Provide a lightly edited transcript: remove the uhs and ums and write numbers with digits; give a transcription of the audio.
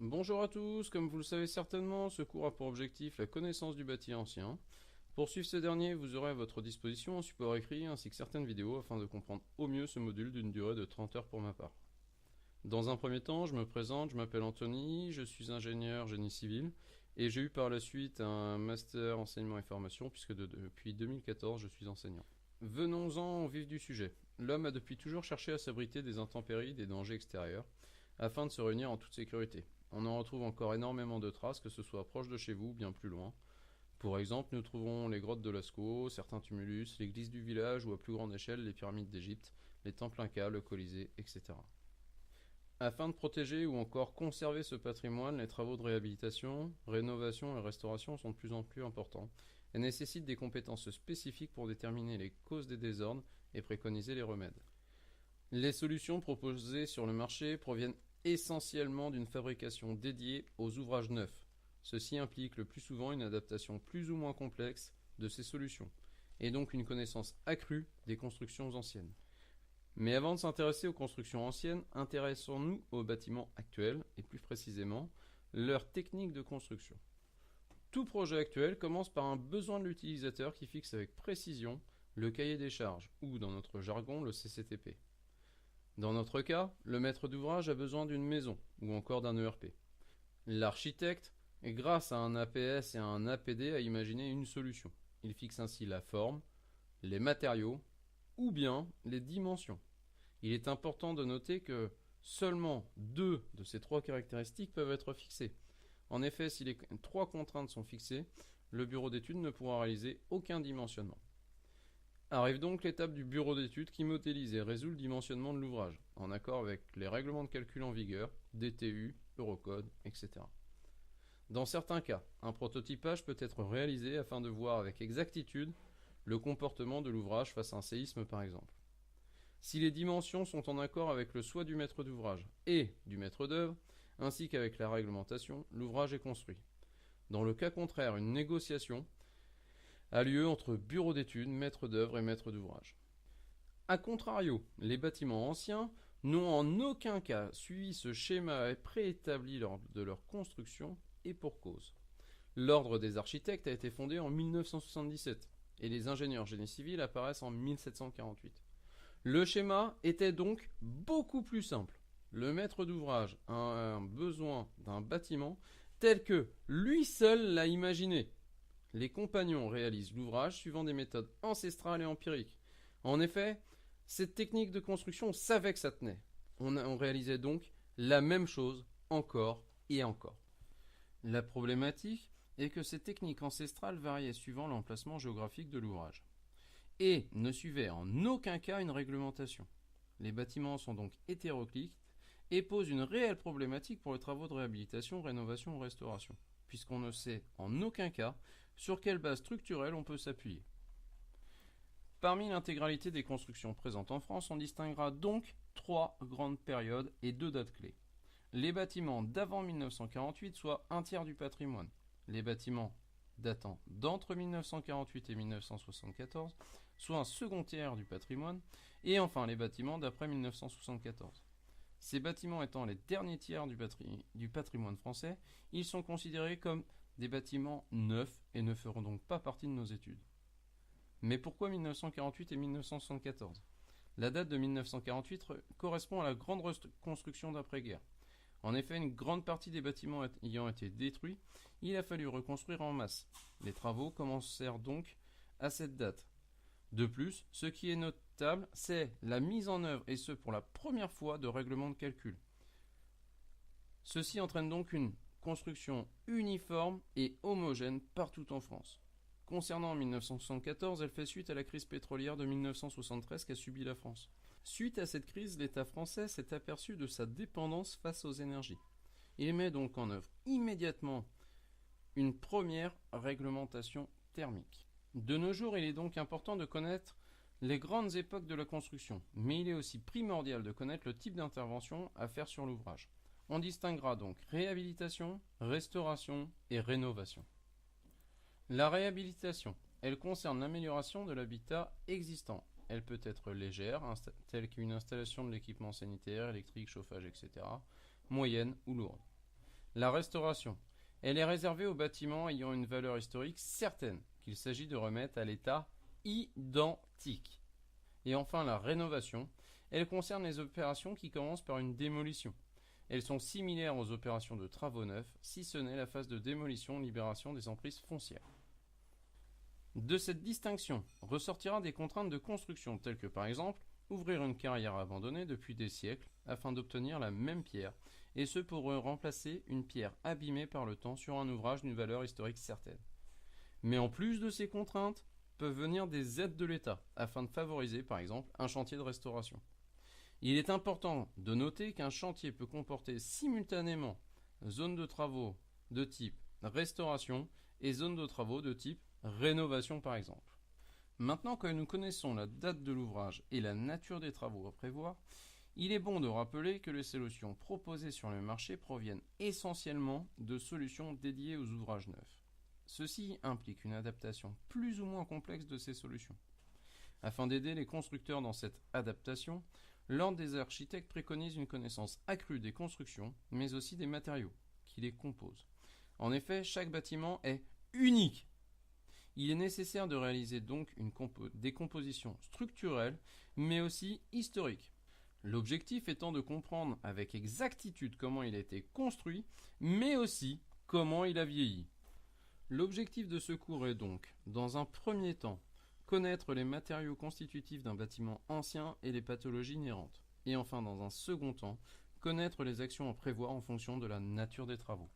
Bonjour à tous, comme vous le savez certainement, ce cours a pour objectif la connaissance du bâti ancien. Pour suivre ce dernier, vous aurez à votre disposition un support écrit ainsi que certaines vidéos afin de comprendre au mieux ce module d'une durée de 30 heures pour ma part. Dans un premier temps, je me présente, je m'appelle Anthony, je suis ingénieur génie civil et j'ai eu par la suite un master enseignement et formation puisque depuis 2014 je suis enseignant. Venons-en au vif du sujet. L'homme a depuis toujours cherché à s'abriter des intempéries, des dangers extérieurs, afin de se réunir en toute sécurité. On en retrouve encore énormément de traces, que ce soit proche de chez vous ou bien plus loin. Pour exemple, nous trouvons les grottes de Lascaux, certains tumulus, l'église du village ou à plus grande échelle les pyramides d'Égypte, les temples incas, le Colisée, etc. Afin de protéger ou encore conserver ce patrimoine, les travaux de réhabilitation, rénovation et restauration sont de plus en plus importants et nécessitent des compétences spécifiques pour déterminer les causes des désordres et préconiser les remèdes. Les solutions proposées sur le marché proviennent essentiellement d'une fabrication dédiée aux ouvrages neufs. Ceci implique le plus souvent une adaptation plus ou moins complexe de ces solutions, et donc une connaissance accrue des constructions anciennes. Mais avant de s'intéresser aux constructions anciennes, intéressons-nous aux bâtiments actuels, et plus précisément, leur technique de construction. Tout projet actuel commence par un besoin de l'utilisateur qui fixe avec précision le cahier des charges, ou dans notre jargon le CCTP. Dans notre cas, le maître d'ouvrage a besoin d'une maison ou encore d'un ERP. L'architecte, grâce à un APS et à un APD, a imaginé une solution. Il fixe ainsi la forme, les matériaux ou bien les dimensions. Il est important de noter que seulement deux de ces trois caractéristiques peuvent être fixées. En effet, si les trois contraintes sont fixées, le bureau d'études ne pourra réaliser aucun dimensionnement. Arrive donc l'étape du bureau d'études qui modélise et résout le dimensionnement de l'ouvrage, en accord avec les règlements de calcul en vigueur, DTU, Eurocode, etc. Dans certains cas, un prototypage peut être réalisé afin de voir avec exactitude le comportement de l'ouvrage face à un séisme par exemple. Si les dimensions sont en accord avec le souhait du maître d'ouvrage et du maître d'œuvre, ainsi qu'avec la réglementation, l'ouvrage est construit. Dans le cas contraire, une négociation a lieu entre bureau d'études, maître d'œuvre et maître d'ouvrage. A contrario, les bâtiments anciens n'ont en aucun cas suivi ce schéma préétabli lors de leur construction et pour cause. L'ordre des architectes a été fondé en 1977 et les ingénieurs génie civil apparaissent en 1748. Le schéma était donc beaucoup plus simple. Le maître d'ouvrage a un besoin d'un bâtiment tel que lui seul l'a imaginé. Les compagnons réalisent l'ouvrage suivant des méthodes ancestrales et empiriques. En effet, cette technique de construction, on savait que ça tenait. On réalisait donc la même chose encore et encore. La problématique est que ces techniques ancestrales variaient suivant l'emplacement géographique de l'ouvrage et ne suivaient en aucun cas une réglementation. Les bâtiments sont donc hétéroclites et posent une réelle problématique pour les travaux de réhabilitation, rénovation ou restauration, puisqu'on ne sait en aucun cas sur quelle base structurelle on peut s'appuyer. Parmi l'intégralité des constructions présentes en France, on distinguera donc trois grandes périodes et deux dates clés. Les bâtiments d'avant 1948, soit un tiers du patrimoine. Les bâtiments datant d'entre 1948 et 1974, soit un second tiers du patrimoine. Et enfin les bâtiments d'après 1974. Ces bâtiments étant les derniers tiers du patrimoine français, ils sont considérés comme des bâtiments neufs et ne feront donc pas partie de nos études. Mais pourquoi 1948 et 1974 ? La date de 1948 correspond à la grande reconstruction d'après-guerre. En effet, une grande partie des bâtiments ayant été détruits, il a fallu reconstruire en masse. Les travaux commencèrent donc à cette date. De plus, ce qui est notable, c'est la mise en œuvre, et ce pour la première fois, de règlements de calcul. Ceci entraîne donc une construction uniforme et homogène partout en France. Concernant 1974, elle fait suite à la crise pétrolière de 1973 qu'a subie la France. Suite à cette crise, l'État français s'est aperçu de sa dépendance face aux énergies. Il met donc en œuvre immédiatement une première réglementation thermique. De nos jours, il est donc important de connaître les grandes époques de la construction, mais il est aussi primordial de connaître le type d'intervention à faire sur l'ouvrage. On distinguera donc réhabilitation, restauration et rénovation. La réhabilitation, elle concerne l'amélioration de l'habitat existant. Elle peut être légère, telle qu'une installation de l'équipement sanitaire, électrique, chauffage, etc., moyenne ou lourde. La restauration. Elle est réservée aux bâtiments ayant une valeur historique certaine, qu'il s'agit de remettre à l'état identique. Et enfin, la rénovation. Elle concerne les opérations qui commencent par une démolition. Elles sont similaires aux opérations de travaux neufs, si ce n'est la phase de démolition-libération des emprises foncières. De cette distinction ressortira des contraintes de construction telles que par exemple ouvrir une carrière abandonnée depuis des siècles afin d'obtenir la même pierre, et ce pour remplacer une pierre abîmée par le temps sur un ouvrage d'une valeur historique certaine. Mais en plus de ces contraintes, peuvent venir des aides de l'État afin de favoriser par exemple un chantier de restauration. Il est important de noter qu'un chantier peut comporter simultanément zone de travaux de type restauration et zone de travaux de type rénovation par exemple. Maintenant que nous connaissons la date de l'ouvrage et la nature des travaux à prévoir, il est bon de rappeler que les solutions proposées sur le marché proviennent essentiellement de solutions dédiées aux ouvrages neufs. Ceci implique une adaptation plus ou moins complexe de ces solutions. Afin d'aider les constructeurs dans cette adaptation, l'Ordre des architectes préconise une connaissance accrue des constructions, mais aussi des matériaux qui les composent. En effet, chaque bâtiment est unique. Il est nécessaire de réaliser donc des compositions structurelles, mais aussi historiques. L'objectif étant de comprendre avec exactitude comment il a été construit, mais aussi comment il a vieilli. L'objectif de ce cours est donc, dans un premier temps, connaître les matériaux constitutifs d'un bâtiment ancien et les pathologies inhérentes. Et enfin, dans un second temps, connaître les actions à prévoir en fonction de la nature des travaux.